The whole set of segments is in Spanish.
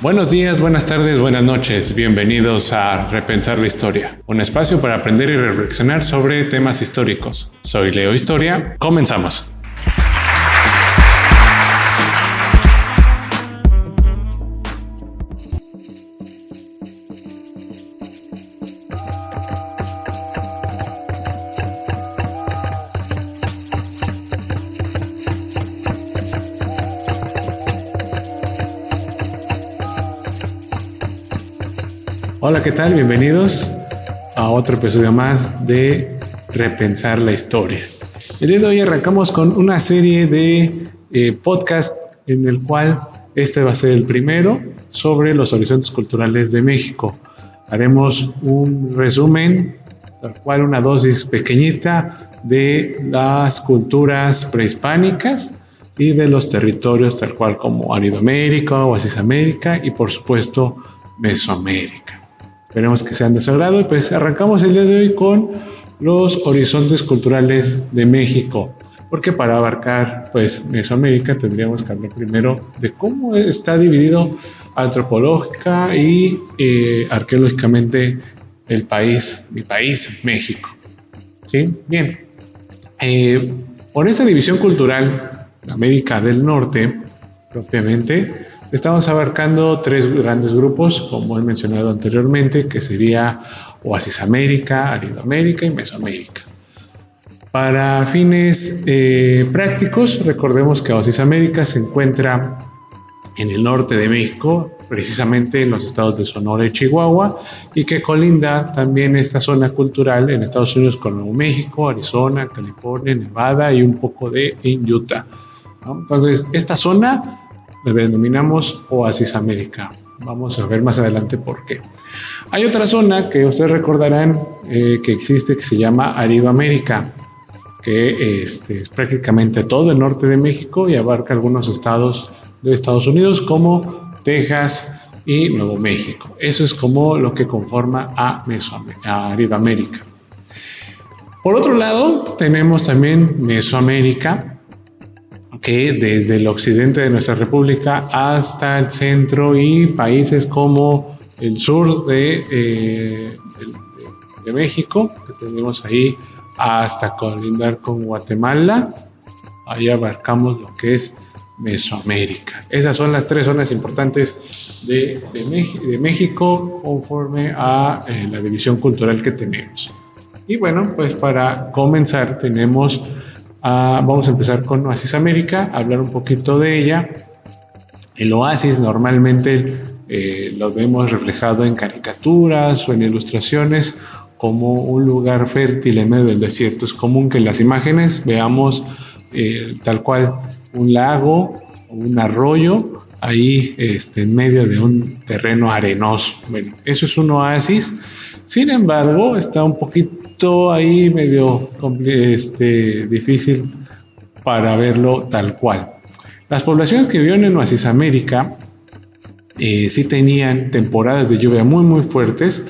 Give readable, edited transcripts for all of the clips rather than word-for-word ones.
Buenos días, buenas tardes, buenas noches. Bienvenidos a Repensar la Historia, un espacio para aprender y reflexionar sobre temas históricos. Soy Leo Historia. Comenzamos. Hola, ¿qué tal? Bienvenidos a otro episodio más de Repensar la Historia. El día de hoy arrancamos con una serie de podcast en el cual este va a ser el primero sobre los horizontes culturales de México. Haremos un resumen, tal cual una dosis pequeñita de las culturas prehispánicas y de los territorios tal cual como Aridoamérica, Oasisamérica y por supuesto Mesoamérica. Esperemos que sean de su agrado y pues arrancamos el día de hoy con los horizontes culturales de México, porque para abarcar pues Mesoamérica tendríamos que hablar primero de cómo está dividido antropológica y arqueológicamente el país, mi país, México. ¿Sí? Bien, por esa división cultural, América del Norte propiamente, estamos abarcando tres grandes grupos, como he mencionado anteriormente, que sería Oasisamérica, Aridoamérica y Mesoamérica. Para fines prácticos, recordemos que Oasisamérica se encuentra en el norte de México, precisamente en los estados de Sonora y Chihuahua, y que colinda también esta zona cultural en Estados Unidos con Nuevo México, Arizona, California, Nevada y un poco de en Utah, ¿no? Entonces, esta zona la denominamos Oasisamérica. Vamos a ver más adelante por qué. Hay otra zona que ustedes recordarán que existe, que se llama Aridoamérica, que es prácticamente todo el norte de México y abarca algunos estados de Estados Unidos como Texas y Nuevo México. Eso es como lo que conforma a Aridoamérica. Por otro lado, tenemos también Mesoamérica, que desde el occidente de nuestra república hasta el centro y países como el sur de México, que tenemos ahí hasta colindar con Guatemala, ahí abarcamos lo que es Mesoamérica. Esas son las tres zonas importantes de México conforme a la división cultural que tenemos. Y bueno, pues para comenzar vamos a empezar con Oasisamérica, hablar un poquito de ella. El oasis normalmente lo vemos reflejado en caricaturas o en ilustraciones como un lugar fértil en medio del desierto. Es común que en las imágenes veamos tal cual un lago o un arroyo ahí en medio de un terreno arenoso. Bueno, eso es un oasis. Sin embargo, está un poquito ahí medio difícil para verlo tal cual. Las poblaciones que vivían en Oasisamérica sí tenían temporadas de lluvia muy muy fuertes,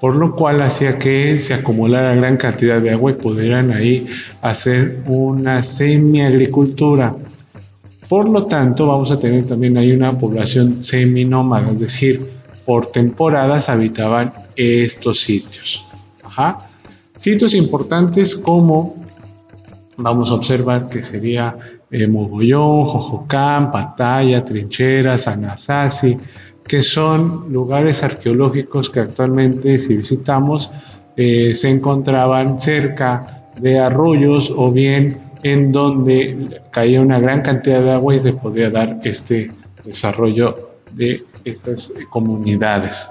por lo cual hacía que se acumulara gran cantidad de agua y pudieran ahí hacer una semiagricultura. Por lo tanto, vamos a tener también ahí una población seminómada, es decir, por temporadas habitaban estos sitios. Sitios importantes como vamos a observar que sería Mogollón, Jojocán, Pataya, Trincheras, Anasazi, que son lugares arqueológicos que actualmente, si visitamos, se encontraban cerca de arroyos o bien en donde caía una gran cantidad de agua y se podía dar este desarrollo de estas comunidades.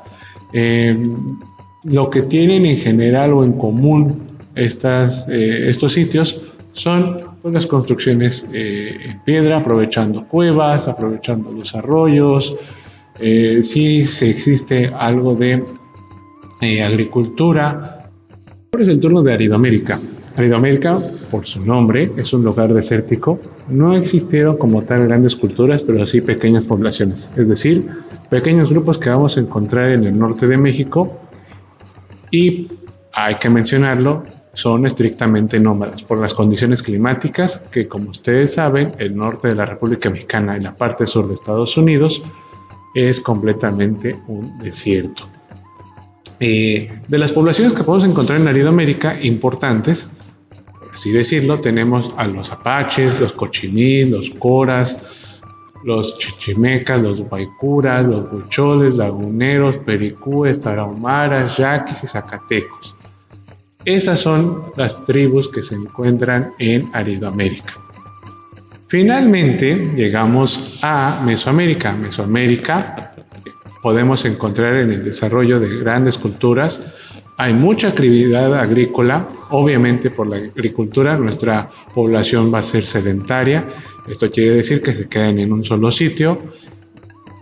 Lo que tienen en general o en común estos sitios son pues, las construcciones en piedra, aprovechando cuevas, aprovechando los arroyos. Sí existe algo de agricultura. Ahora es el turno de Aridoamérica. Aridoamérica, por su nombre, es un lugar desértico. No existieron como tal grandes culturas, pero sí pequeñas poblaciones, es decir, pequeños grupos que vamos a encontrar en el norte de México y, hay que mencionarlo, son estrictamente nómadas por las condiciones climáticas que, como ustedes saben, el norte de la República Mexicana y la parte sur de Estados Unidos es completamente un desierto. De las poblaciones que podemos encontrar en Aridoamérica, importantes, por así decirlo, tenemos a los apaches, los cochimís, los coras, los chichimecas, los guaycuras, los huicholes, laguneros, pericúes, tarahumaras, yaquis y zacatecos. Esas son las tribus que se encuentran en Aridoamérica. Finalmente llegamos a Mesoamérica. Mesoamérica podemos encontrar en el desarrollo de grandes culturas. Hay mucha actividad agrícola. Obviamente por la agricultura nuestra población va a ser sedentaria. Esto quiere decir que se quedan en un solo sitio.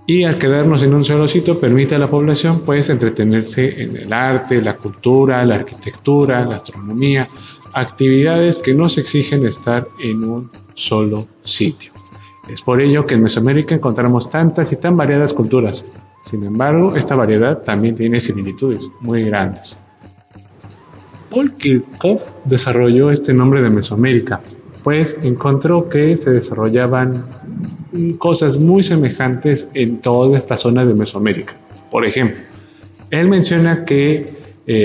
Y al quedarnos en un solo sitio permite a la población pues entretenerse en el arte, la cultura, la arquitectura, la astronomía, actividades que no se exigen estar en un solo sitio. Es por ello que en Mesoamérica encontramos tantas y tan variadas culturas. Sin embargo, esta variedad también tiene similitudes muy grandes. Paul Kirchhoff desarrolló este nombre de Mesoamérica, pues encontró que se desarrollaban cosas muy semejantes en toda esta zona de Mesoamérica. Por ejemplo, él menciona que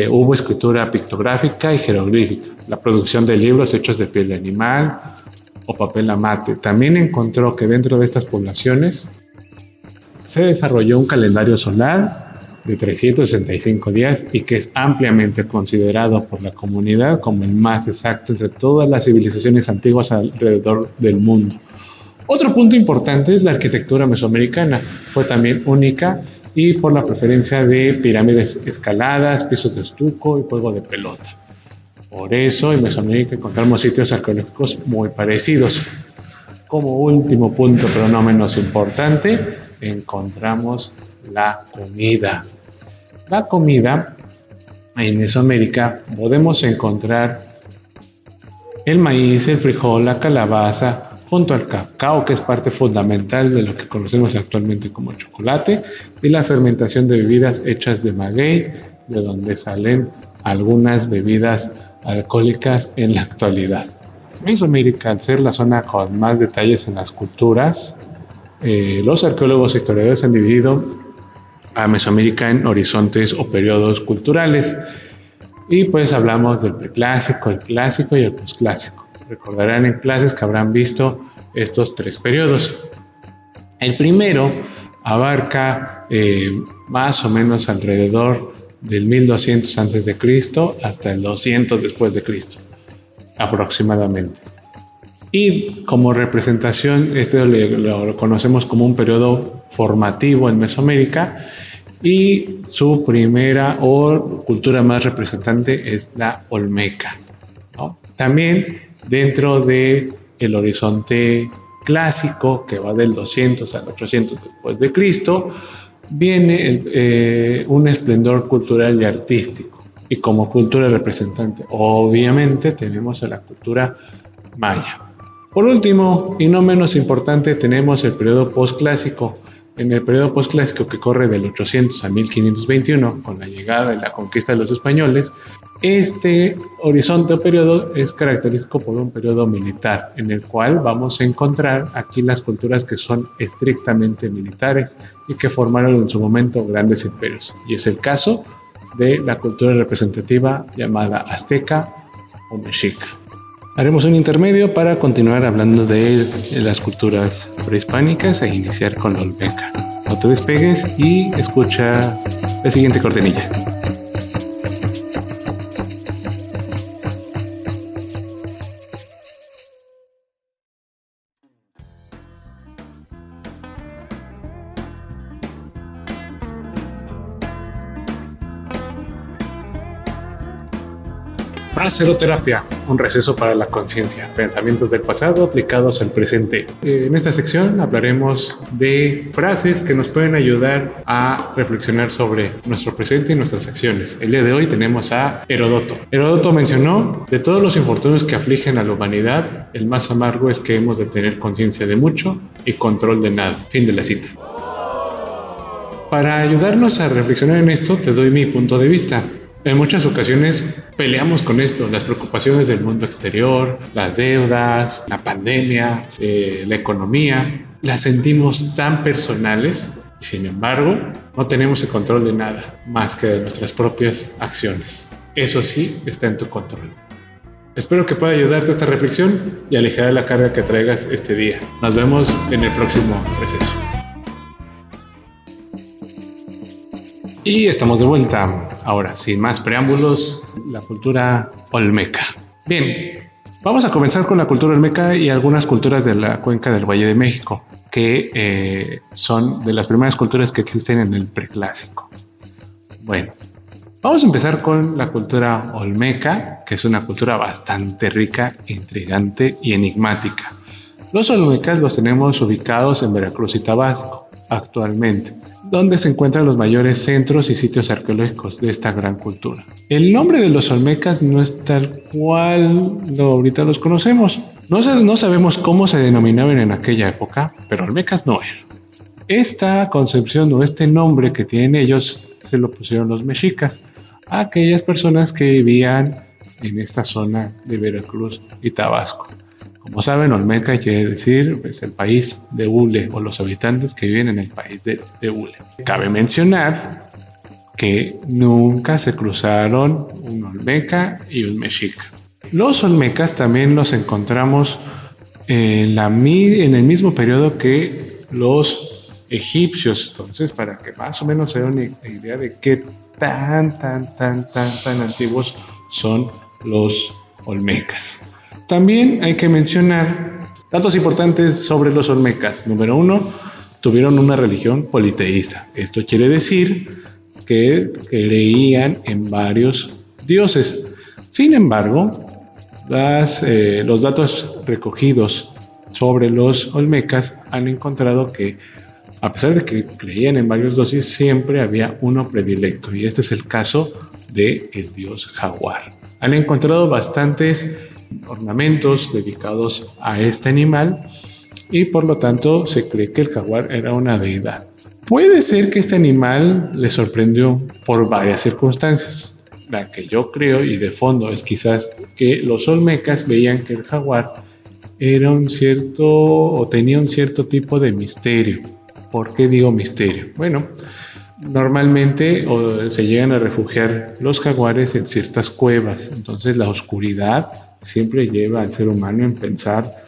hubo escritura pictográfica y jeroglífica, la producción de libros hechos de piel de animal o papel amate. También encontró que dentro de estas poblaciones se desarrolló un calendario solar de 365 días y que es ampliamente considerado por la comunidad como el más exacto entre todas las civilizaciones antiguas alrededor del mundo. Otro punto importante es la arquitectura mesoamericana. Fue también única y por la preferencia de pirámides escaladas, pisos de estuco y juego de pelota. Por eso en Mesoamérica encontramos sitios arqueológicos muy parecidos. Como último punto, pero no menos importante, encontramos la comida. La comida en Mesoamérica podemos encontrar el maíz, el frijol, la calabaza, junto al cacao, que es parte fundamental de lo que conocemos actualmente como chocolate, y la fermentación de bebidas hechas de maguey, de donde salen algunas bebidas alcohólicas en la actualidad. Mesoamérica, al ser la zona con más detalles en las culturas, los arqueólogos e historiadores han dividido a Mesoamérica en horizontes o periodos culturales. Y pues hablamos del preclásico, el clásico y el posclásico. Recordarán en clases que habrán visto estos tres periodos. El primero abarca más o menos alrededor del 1200 a.C. hasta el 200 después de Cristo, aproximadamente. Y como representación, esto lo conocemos como un periodo formativo en Mesoamérica, y su primera o cultura más representante es la olmeca, ¿no? También dentro del horizonte clásico, que va del 200 al 800 después de Cristo, viene un esplendor cultural y artístico. Y como cultura representante, obviamente, tenemos a la cultura maya. Por último, y no menos importante, tenemos el periodo posclásico. En el periodo posclásico, que corre del 800 a 1521, con la llegada y la conquista de los españoles, este horizonte o periodo es característico por un periodo militar, en el cual vamos a encontrar aquí las culturas que son estrictamente militares y que formaron en su momento grandes imperios. Y es el caso de la cultura representativa llamada azteca o mexica. Haremos un intermedio para continuar hablando de las culturas prehispánicas e iniciar con la olmeca. No te despegues y escucha la siguiente cortinilla. Fraseroterapia, un receso para la conciencia, pensamientos del pasado aplicados al presente. En esta sección hablaremos de frases que nos pueden ayudar a reflexionar sobre nuestro presente y nuestras acciones. El día de hoy tenemos a Heródoto. Heródoto mencionó: de todos los infortunios que afligen a la humanidad, el más amargo es que hemos de tener conciencia de mucho y control de nada. Fin de la cita. Para ayudarnos a reflexionar en esto, te doy mi punto de vista. En muchas ocasiones peleamos con esto, las preocupaciones del mundo exterior, las deudas, la pandemia, la economía, las sentimos tan personales Sin embargo, no tenemos el control de nada más que de nuestras propias acciones. Eso sí está en tu control. Espero que pueda ayudarte esta reflexión y aligerar la carga que traigas este día. Nos vemos en el próximo receso. Y estamos de vuelta. Ahora, sin más preámbulos, la cultura olmeca. Bien, vamos a comenzar con la cultura olmeca y algunas culturas de la cuenca del Valle de México, que son de las primeras culturas que existen en el preclásico. Bueno, vamos a empezar con la cultura olmeca, que es una cultura bastante rica, intrigante y enigmática. Los olmecas los tenemos ubicados en Veracruz y Tabasco actualmente, donde se encuentran los mayores centros y sitios arqueológicos de esta gran cultura. El nombre de los olmecas no es tal cual ahorita los conocemos. No sabemos cómo se denominaban en aquella época, pero olmecas no eran. Esta concepción o este nombre que tienen ellos se lo pusieron los mexicas a aquellas personas que vivían en esta zona de Veracruz y Tabasco. Como saben, Olmeca quiere decir pues, el país de hule o los habitantes que viven en el país de hule. Cabe mencionar que nunca se cruzaron un Olmeca y un mexica. Los Olmecas también los encontramos en el mismo periodo que los egipcios. Entonces, para que más o menos se den una idea de qué tan antiguos son los Olmecas. También hay que mencionar datos importantes sobre los olmecas. Número 1, tuvieron una religión politeísta. Esto quiere decir que creían en varios dioses. Sin embargo, los datos recogidos sobre los olmecas han encontrado que, a pesar de que creían en varios dioses, siempre había uno predilecto. Y este es el caso del dios jaguar. Han encontrado bastantes ornamentos dedicados a este animal y por lo tanto se cree que el jaguar era una deidad. Puede ser que este animal les sorprendió por varias circunstancias. La que yo creo y de fondo es quizás que los olmecas veían que el jaguar era tenía un cierto tipo de misterio. ¿Por qué digo misterio? Bueno, normalmente se llegan a refugiar los jaguares en ciertas cuevas, entonces la oscuridad siempre lleva al ser humano en pensar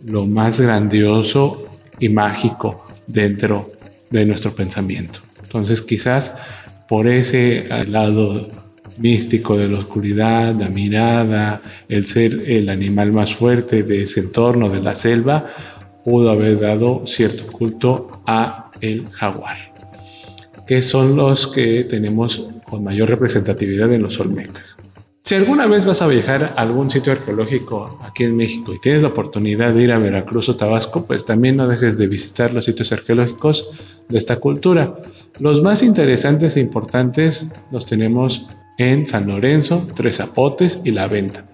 lo más grandioso y mágico dentro de nuestro pensamiento. Entonces quizás por ese lado místico de la oscuridad, la mirada, el ser el animal más fuerte de ese entorno de la selva, pudo haber dado cierto culto a el jaguar, que son los que tenemos con mayor representatividad en los olmecas. Si alguna vez vas a viajar a algún sitio arqueológico aquí en México y tienes la oportunidad de ir a Veracruz o Tabasco, pues también no dejes de visitar los sitios arqueológicos de esta cultura. Los más interesantes e importantes los tenemos en San Lorenzo, Tres Zapotes y La Venta.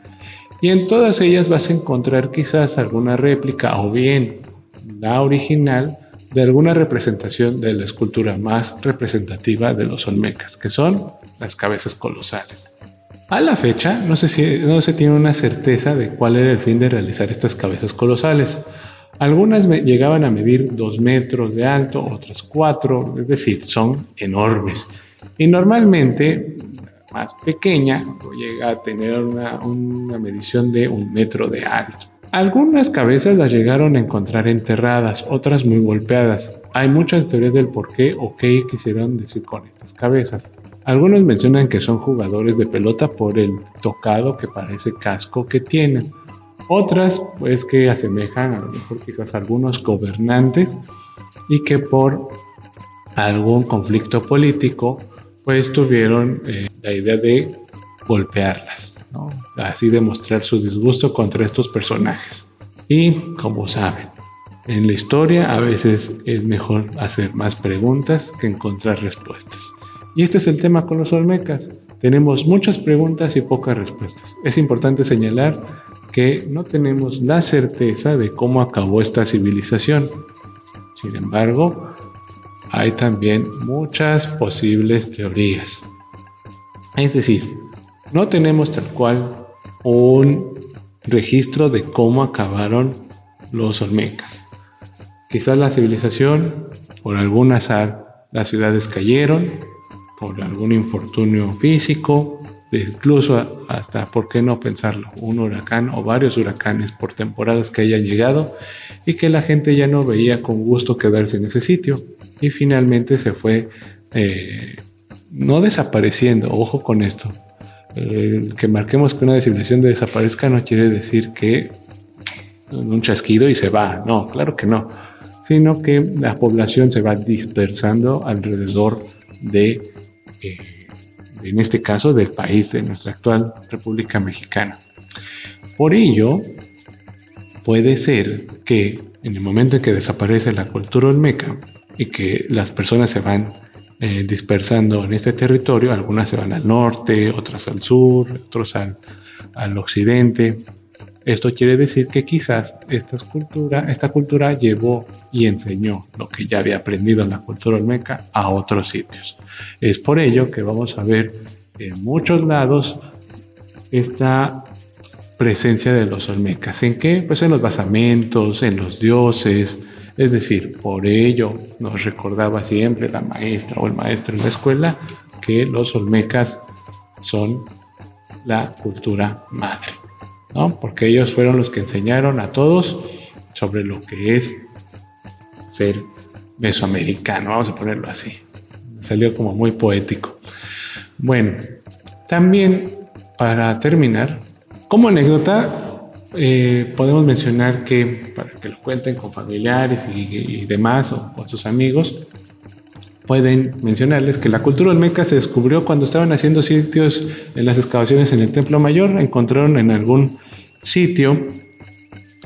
Y en todas ellas vas a encontrar quizás alguna réplica o bien la original de alguna representación de la escultura más representativa de los olmecas, que son las cabezas colosales. A la fecha, no se tiene una certeza de cuál era el fin de realizar estas cabezas colosales. Algunas llegaban a medir 2 metros de alto, otras 4, es decir, son enormes. Y normalmente, la más pequeña llega a tener una medición de 1 metro de alto. Algunas cabezas las llegaron a encontrar enterradas, otras muy golpeadas. Hay muchas teorías del por qué o qué quisieron decir con estas cabezas. Algunos mencionan que son jugadores de pelota por el tocado que parece casco que tienen. Otras, pues, que asemejan a lo mejor quizás a algunos gobernantes y que por algún conflicto político, pues tuvieron la idea de golpearlas, ¿no? Así demostrar su disgusto contra estos personajes. Y como saben, en la historia a veces es mejor hacer más preguntas que encontrar respuestas. Y este es el tema con los olmecas. Tenemos muchas preguntas y pocas respuestas. Es importante señalar que no tenemos la certeza de cómo acabó esta civilización. Sin embargo, hay también muchas posibles teorías. Es decir, no tenemos tal cual un registro de cómo acabaron los olmecas. Quizás la civilización por algún azar las ciudades cayeron, por algún infortunio físico, incluso hasta, ¿por qué no pensarlo?, un huracán o varios huracanes por temporadas que hayan llegado y que la gente ya no veía con gusto quedarse en ese sitio y finalmente se fue no desapareciendo. Ojo con esto, que marquemos que una civilización desaparezca no quiere decir que un chasquido y se va, no, claro que no, sino que la población se va dispersando alrededor de en este caso del país, de nuestra actual República Mexicana. Por ello, puede ser que en el momento en que desaparece la cultura olmeca y que las personas se van dispersando en este territorio, algunas se van al norte, otras al sur, otros al occidente. Esto quiere decir que quizás esta cultura llevó y enseñó lo que ya había aprendido en la cultura olmeca a otros sitios. Es por ello que vamos a ver en muchos lados esta presencia de los olmecas. ¿En qué? Pues en los basamentos, en los dioses. Es decir, por ello nos recordaba siempre la maestra o el maestro en la escuela que los olmecas son la cultura madre, ¿no? Porque ellos fueron los que enseñaron a todos sobre lo que es ser mesoamericano, vamos a ponerlo así. Salió como muy poético. Bueno, también para terminar, como anécdota, podemos mencionar que, para que lo cuenten con familiares y demás, o con sus amigos, pueden mencionarles que la cultura olmeca se descubrió cuando estaban haciendo sitios en las excavaciones en el Templo Mayor. Encontraron en algún sitio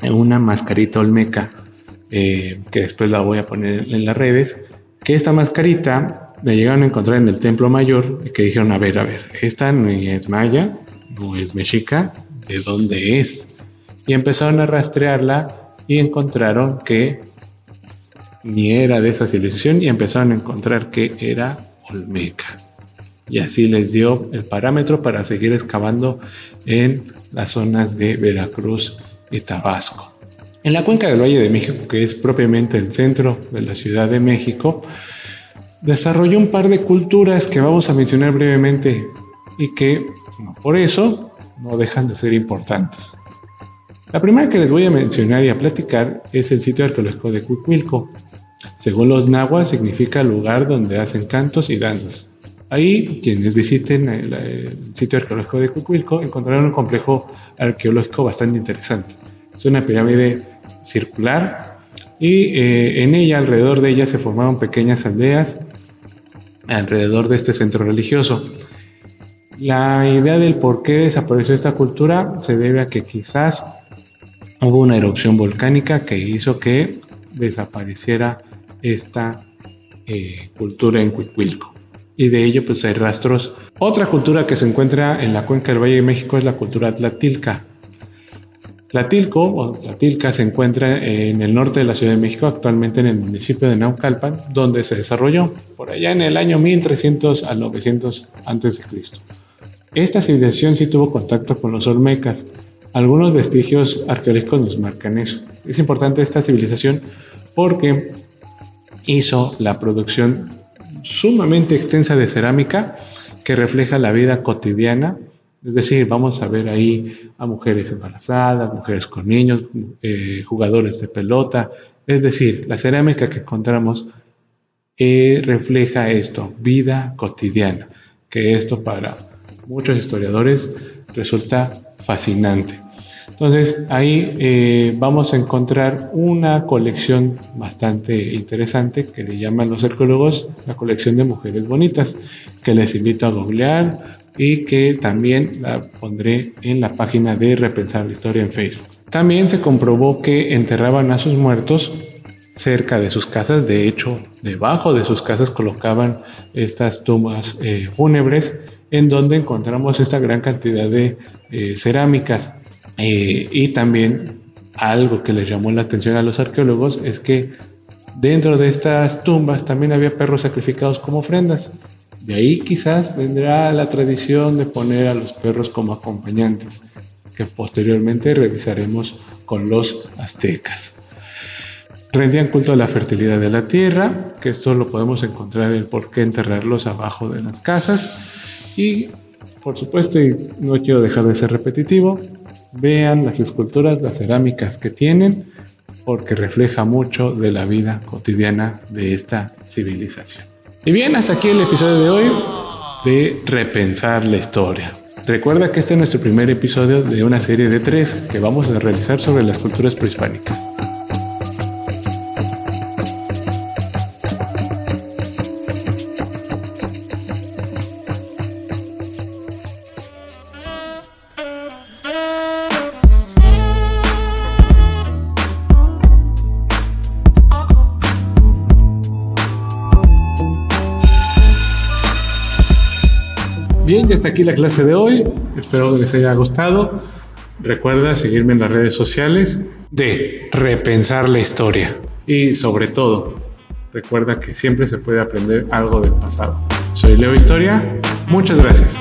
una mascarita olmeca, que después la voy a poner en las redes, que esta mascarita la llegaron a encontrar en el Templo Mayor y que dijeron, a ver, esta no es maya, no es mexica, ¿de dónde es? Y empezaron a rastrearla y encontraron que ni era de esa civilización y empezaron a encontrar que era olmeca. Y así les dio el parámetro para seguir excavando en las zonas de Veracruz y Tabasco. En la cuenca del Valle de México, que es propiamente el centro de la Ciudad de México, desarrolló un par de culturas que vamos a mencionar brevemente y que, no por eso, no dejan de ser importantes. La primera que les voy a mencionar y a platicar es el sitio arqueológico de Cuicuilco. Según los nahuas, significa lugar donde hacen cantos y danzas. Ahí, quienes visiten el sitio arqueológico de Cuicuilco encontrarán un complejo arqueológico bastante interesante. Es una pirámide circular y en ella, alrededor de ella, se formaron pequeñas aldeas alrededor de este centro religioso. La idea del por qué desapareció esta cultura se debe a que quizás hubo una erupción volcánica que hizo que desapareciera esta cultura en Cuicuilco. Y de ello pues hay rastros. Otra cultura que se encuentra en la cuenca del Valle de México es la cultura tlatilca. Tlatilco o Tlatilca se encuentra en el norte de la Ciudad de México, actualmente en el municipio de Naucalpan, donde se desarrolló por allá en el año 1300 al 900 a.C. Esta civilización sí tuvo contacto con los olmecas. Algunos vestigios arqueológicos nos marcan eso. Es importante esta civilización porque hizo la producción sumamente extensa de cerámica que refleja la vida cotidiana. Es decir, vamos a ver ahí a mujeres embarazadas, mujeres con niños, jugadores de pelota. Es decir, la cerámica que encontramos refleja esto, vida cotidiana, que esto para muchos historiadores resulta fascinante. Entonces ahí vamos a encontrar una colección bastante interesante que le llaman los arqueólogos la colección de mujeres bonitas, que les invito a googlear y que también la pondré en la página de Repensar la Historia en Facebook. También se comprobó que enterraban a sus muertos cerca de sus casas. De hecho, debajo de sus casas colocaban estas tumbas fúnebres, en donde encontramos esta gran cantidad de cerámicas. Y también algo que les llamó la atención a los arqueólogos es que dentro de estas tumbas también había perros sacrificados como ofrendas. De ahí quizás vendrá la tradición de poner a los perros como acompañantes, que posteriormente revisaremos con los aztecas. rendían culto a la fertilidad de la tierra, que esto lo podemos encontrar en por qué enterrarlos abajo de las casas. Y por supuesto, y no quiero dejar de ser repetitivo, vean las esculturas, las cerámicas que tienen, porque refleja mucho de la vida cotidiana de esta civilización. Y bien, hasta aquí el episodio de hoy de Repensar la Historia. Recuerda que este es nuestro primer episodio de una serie de 3 que vamos a realizar sobre las culturas prehispánicas. Bien, ya está aquí la clase de hoy. Espero que les haya gustado. Recuerda seguirme en las redes sociales de Repensar la Historia. Y sobre todo, recuerda que siempre se puede aprender algo del pasado. Soy Leo Historia. Muchas gracias.